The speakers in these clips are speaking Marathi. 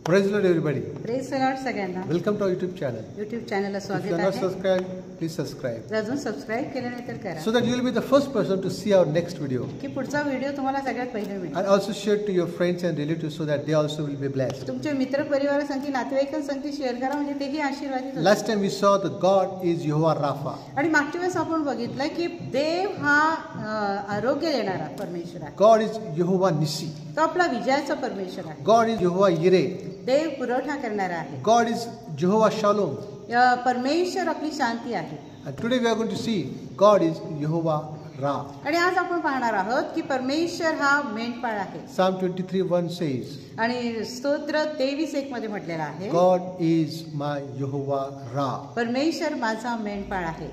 Praise the Lord, everybody. Praise the Lord सगळ्यांना. Welcome to our YouTube channel. YouTube चॅनलला If you स्वागत are not आहे. subscribed, please subscribe, जर अजून सबस्क्राइब केलं नाही तर करा, so that you will be the first person to see our next video. की पुढचा व्हिडिओ तुम्हाला सगळ्यात पहिले मिळेल. And also share to your friends and relatives so that they also will be blessed. तुमचे मित्र परिवारासंगती नातेवाईकांसंगती शेअर करा, म्हणजे तेही आशीर्वादित होतील. Last time we saw that God is Jehovah Rapha. आणि मागच्या वेळेस आपण बघितलं की देव हा आरोग्य देणारा परमेश्वर आहे. God is Jehovah Nissi. तो आपला विजयाचा परमेश्वर आहे. God is Jehovah Yireh. देव पुरवठा करणारा आहे. God is Jehovah Shalom. परमेश्वर आपली शांती आहे. And today we are going to see God is Jehovah Ra. आणि आज आपण पाहणार आहोत की परमेश्वर हा मेंढपाळ आहे. Psalm 23:1 says, आणि स्तोत्र 23:1 मध्ये म्हटलेला आहे, God is my Jehovah Ra. परमेश्वर माझा मेंढपाळ आहे.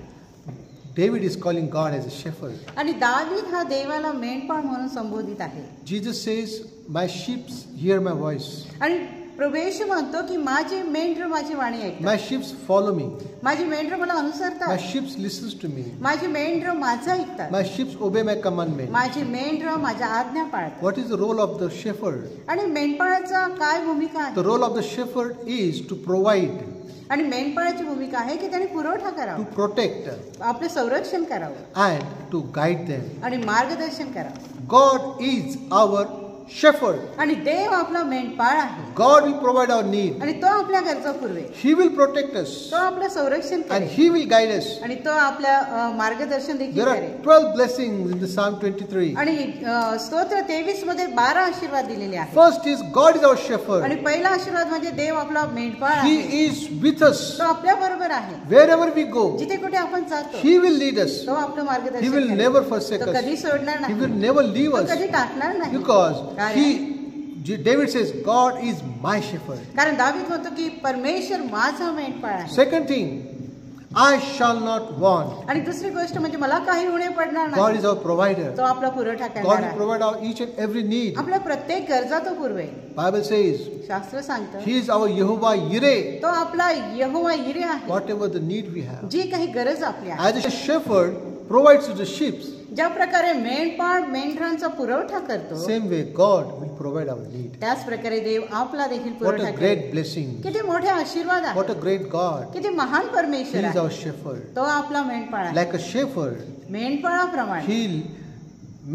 David is calling God as a shepherd. आणि दावीद हा देवाला मेंढपाळ म्हणून संबोधित आहे. Jesus says, my sheep hear my voice. आणि प्रभू येशू म्हणतो की माझी मेंढर माझी वाणी ऐकतात. My sheep follow me. माझी मेंढर मला My अनुसरतात. sheep listens to me. माझी मेंढर माझं ऐकतात. My sheep obey my commandment. माझी मेंढर माझ्या आज्ञा पाळतात. What is the role of the shepherd? आणि मेंढपाळाचा काय भूमिका आहे? The role of the shepherd is to provide, आणि मेंढपाळाची भूमिका आहे की त्याने पुरवठा to करावा, protect, आपले संरक्षण करावं and to guide them. आणि मार्गदर्शन करावं. God is our shepherd. आणि देव आपला मेंढपाळ आहे. God will provide our need. आणि तो आपल्या गरजा पुरवेल. He will protect us तो आपलं संरक्षण and करेल. He will guide us. आणि तो आपल्या मार्गदर्शन देखील There करेल. are 12 blessings in the Psalm 23. आणि स्तोत्र 23 मध्ये 12 आशीर्वाद दिलेले आहेत. First is God is our shepherd. आणि पहिला आशीर्वाद म्हणजे देव आपला मेंढपाळ He आहे. is with us. तो आपल्या बरोबर आहे. Wherever we go, जिथे कुठे आपण जातो He will lead us. तो आपलं He मार्गदर्शन will करेल. never forsake तो us. कधी सोडणार He नाही. will never leave तो us. कधी टाकणार नाही. Because David says, God is my shepherd. कारण दावीद म्हणतो की परमेश्वर माझा मेंढपाळ आहे. Second thing, I shall not want. आणि दुसरी गोष्ट म्हणजे मला काही उणे पडणार God नाही. is our provider. तो आपला पुरवठा God करणार will आहे. provide our each and every need. आपल्या प्रत्येक गरजा तो पुरवेल. Bible says, शास्त्र सांगतं He is our Jehovah Yireh. तो आपला यहोवा यिरे आहे. Whatever the need we have. जी काही गरज आपली आहे, As a shepherd provides to the sheep, ज्या प्रकारे मेंढपाळ मेंढरांचा पुरवठा करतो, same way God will provide our need. त्याच प्रकारे देव आपला देखील What पुरवठा a करेल. great blessing. किती मोठे आशीर्वाद What आहे. a great God. किती महान He परमेश्वर is आहे. our shepherd. तो आपला मेंढपाळ आहे. Like a shepherd, मेंढपाळाप्रमाणे He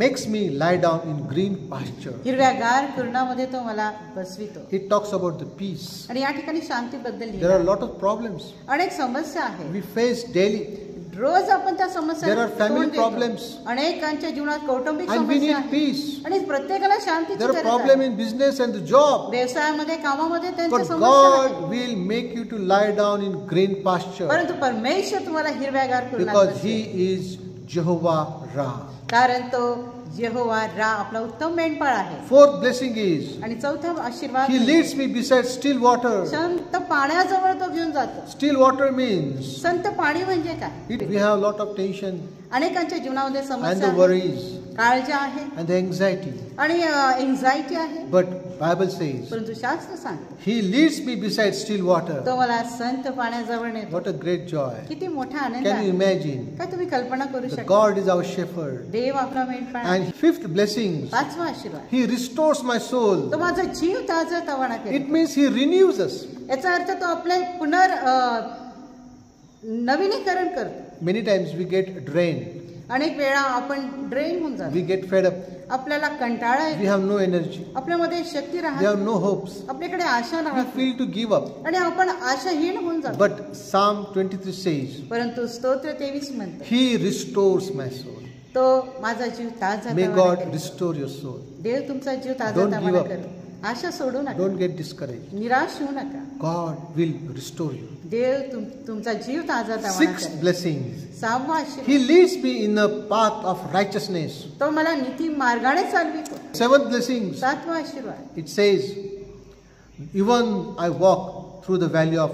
makes me lie down in green pasture. हिरव्यागार कुरणामध्ये तो मला बसवितो. He talks about the peace. आणि या ठिकाणी शांतीबद्दल There are लिहिलं. a lot of problems अनेक समस्या आहेत. we face daily, रोज आपण त्या समस्या There are family problems. अनेकांच्या जीवनात कौटुंबिक and we समस्या need आहेत. peace. आणि प्रत्येकाला शांतीची There are गरज problems आहे. in business and the job, व्यवसायामध्ये कामामध्ये त्यांच्या but समस्या आहेत. God will make you to lie down in green pasture परंतु परमेश्वर तुम्हाला हिरव्यागार कुरणात because बसवेल. He is Jehovah Ra. कारण तो यहोवा रा आपला उत्तम मेंढपाळ आहे. Fourth blessing is आणि चौथा आशीर्वाद He म्हणजे leads me beside still water. संत पाण्याजवळ तो घेऊन जातो. Still water means संत पाणी म्हणजे काय? we have a lot of tension अनेकांच्या जीवनामध्ये and समस्या the आहेत, worries काळजी आहे and the anxiety. आणि एन्झायटी आहे. But Bible says परंतु शास्त्र सांगतो He leads me beside still water. तो मला संत पाण्याजवळ नेतो. What a great joy. किती मोठा आनंद Can you आहे. imagine? काय तुम्ही कल्पना करू The शकता? God is our shepherd. देव आपला मेंढपाळ आहे. And fifth blessing, पाचवा आशीर्वाद, He restores my soul. तो माझा जीव ताजा तवाना It करेल. means He renews us. याचा अर्थ तो आपले नवीनीकरण करतो. Many times we get drained. अनेक वेळा आपण ड्रेन होऊन जातो. We get fed up. आपल्याला कंटाळा We येतो. have no energy. आपल्यामध्ये शक्ती We राहत have no hopes. आपल्याकडे आशा We राहत feel to give up. आणि आपण आशाहीन होऊन जातो. But Psalm 23 says, परंतु स्तोत्र 23 म्हणतो He restores my soul. तो माझा जीव ताजा May तवाना God करेल. restore your soul. देव तुमचा जीव ताजा Don't give तवाना up. करेल. आशा सोडू नका. Don't get discouraged. निराश होऊ नका. God will restore you. देव तुमचा जीव ताजा तवाना Sixth करेल. blessings. सहावा आशीर्वाद, He leads me in the path of righteousness. तो मला नीती मार्गाने चालवितो. Seventh blessings. सातवा आशीर्वाद, It says, even I walk through the valley of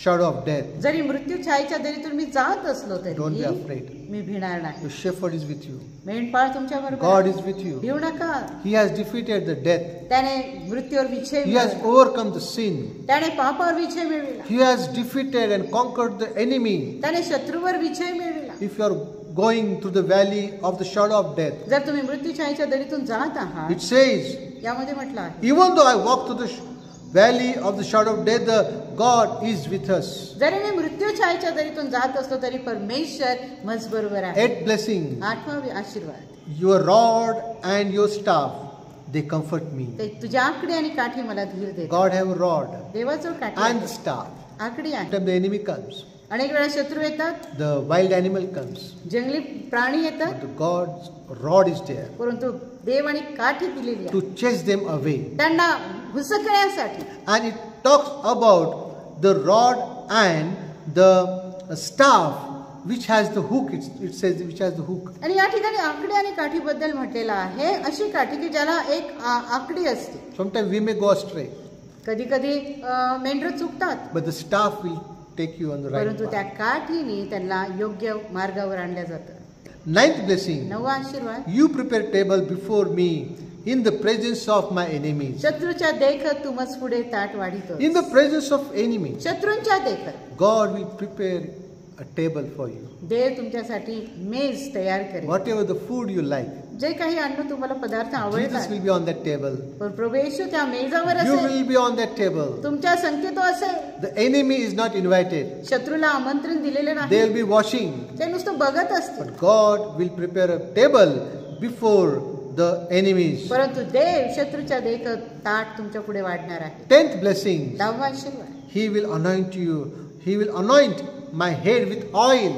shadow of death. जरी मृत्यू छायेच्या दरीतून मी जात असलो Don't be तरी afraid. मी भिणार नाही. The shepherd is with you. मेंढपाळ तुमच्या God बरोबर is with you. भिवू नका. He has defeated the death. त्याने मृत्यूवर विजय He has मिळवला. overcome the sin. त्याने पापावर विजय मिळविला. He has defeated and conquered the enemy. त्याने शत्रूवर विजय मिळविला. If you are going through the valley of the shadow of death, जर तुम्ही मृत्यू छायेच्या दरीतून जात आहात, it says, यामध्ये म्हटलं आहे, even though I walk through the valley of the shadow of death, the God is with us. जरी मी मृत्यू छायेच्या दरीतून जात असतो तरी परमेश्वर मज बरोबर आहे. 8th blessing, 8वा आशीर्वाद, your rod and your staff, they comfort me. ते तुझ्या आकडी आणि काठी मला धीर देतात. God have a rod देवाचं काठी and आहे, staff. आकडी आहे. Sometimes the enemy comes, अनेक वेळा शत्रू येतात, the wild animal comes, जंगली प्राणी येतात, but God's rod is there परंतु देव आणि काठी दिलेली to आहे chase them away. त्यांना हुसकण्यासाठी. And it talks about the rod and the staff which has the hook. It says which has the hook. आणि या ठिकाणी आकडी आणि काठीबद्दल म्हटलेलं आहे, अशी काठी की ज्याला एक आकडी असते. Sometimes we may go astray, कधी कधी मेंढरं चुकतात, but the staff will take you on the right परंतु त्या path. काठीने त्यांना योग्य मार्गावर आणल्या जातं. 9th blessing, 9वा आशीर्वाद, you prepare table before me in the presence of my enemies. शत्रूच्या देखत तू मज पुढे ताट वाढीतो. In the presence of enemies, शत्रूंच्या देखत God will prepare a table for you. देव तुमच्यासाठी मेज तयार करेल. Whatever the food you like, जे काही अन्न तुम्हाला पदार्थ Jesus आवडतात, will be on that table. पण प्रभू येशू त्या मेजावर You असेल, will be on that table. तुमच्या संगती तो असेल. The enemy is not invited. शत्रूला आमंत्रण दिलेले They नाही, will be watching. ते नुसतं बघत असते. But God will prepare a table before the enemies. परंतु देव शत्रूच्या देखत ताट तुमच्या पुढे वाढणार आहे. 10th blessing, 10वा आशीर्वाद, He will anoint you. He will anoint my head with oil.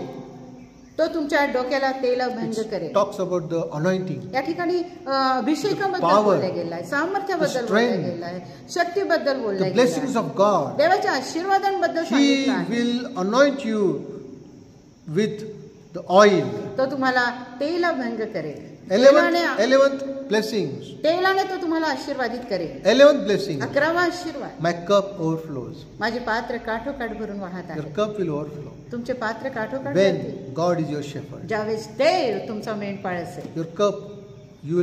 तो तुमच्या डोक्याला तेल भंग करेल. Talks about the anointing. या ठिकाणी अभिषेकाबद्दल The power, बोललं गेलं आहे, सामर्थ्याबद्दल the बोललं strength, गेलं आहे, शक्तीबद्दल The बोललं गेलं blessings आहे, of God. देवाच्या आशीर्वादांबद्दल He सांगितलं आहे. will anoint you with the oil. तो तुम्हाला तेल भंग करेल. तेलाने 11th blessings. तेलाने तो तुम्हाला आशीर्वादित करेल. 11th blessing. 11वा आशीर्वाद, My cup overflows. माझे पात्र काठोकाठ भरून वाहत Your आहे. cup will overflow. तुमचे पात्र काठोकाठ भरते. When God is your shepherd. ज्यावेळेस देव तुमचा मेंढपाळ असेल, Your cup, you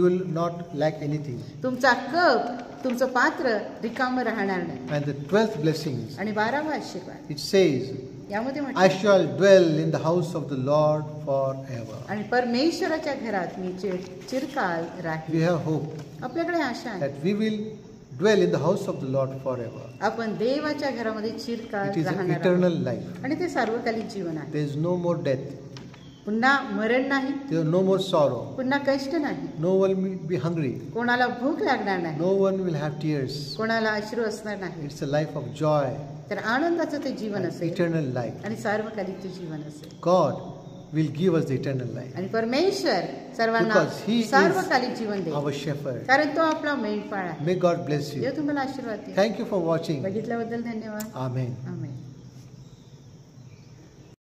will not lack anything. तुमचा कप, तुमचं पात्र रिकामं राहणार नाही. And the 12th blessings. आणि 12वा आशीर्वाद, It says, यामध्ये I म्हटलं, shall dwell in the house of the Lord forever. आणि परमेश्वराच्या घरात मी चिरकाल राहील. We have hope आपल्याकडे आशा आहे, that we will dwell in the house of the Lord forever. आपण देवाच्या घरामध्ये चिरकाल It is an राहणार eternal आहोत. life. आणि ते सार्वकालिक जीवन आहे. There is no more death. पुन्हा मरण नाही, There is no more sorrow. पुन्हा कष्ट नाही, No one will be hungry. कोणाला भूक लागणार नाही, No one will have tears. कोणाला अश्रू असणार नाही. It's a life of joy, तर आनंदाचं ते जीवन असेल eternal life. आणि सार्वकालिक ते जीवन असेल. God will give us the eternal life. आणि परमेश्वर सर्वांना Because he is सार्वकालिक जीवन देईल, Our shepherd. कारण तो आपला मेंढपाळ आहे. May God bless you. देव तुम्हाला आशीर्वाद देईल. Thank you for watching. बघितल्याबद्दल धन्यवाद. Amen. आमेन.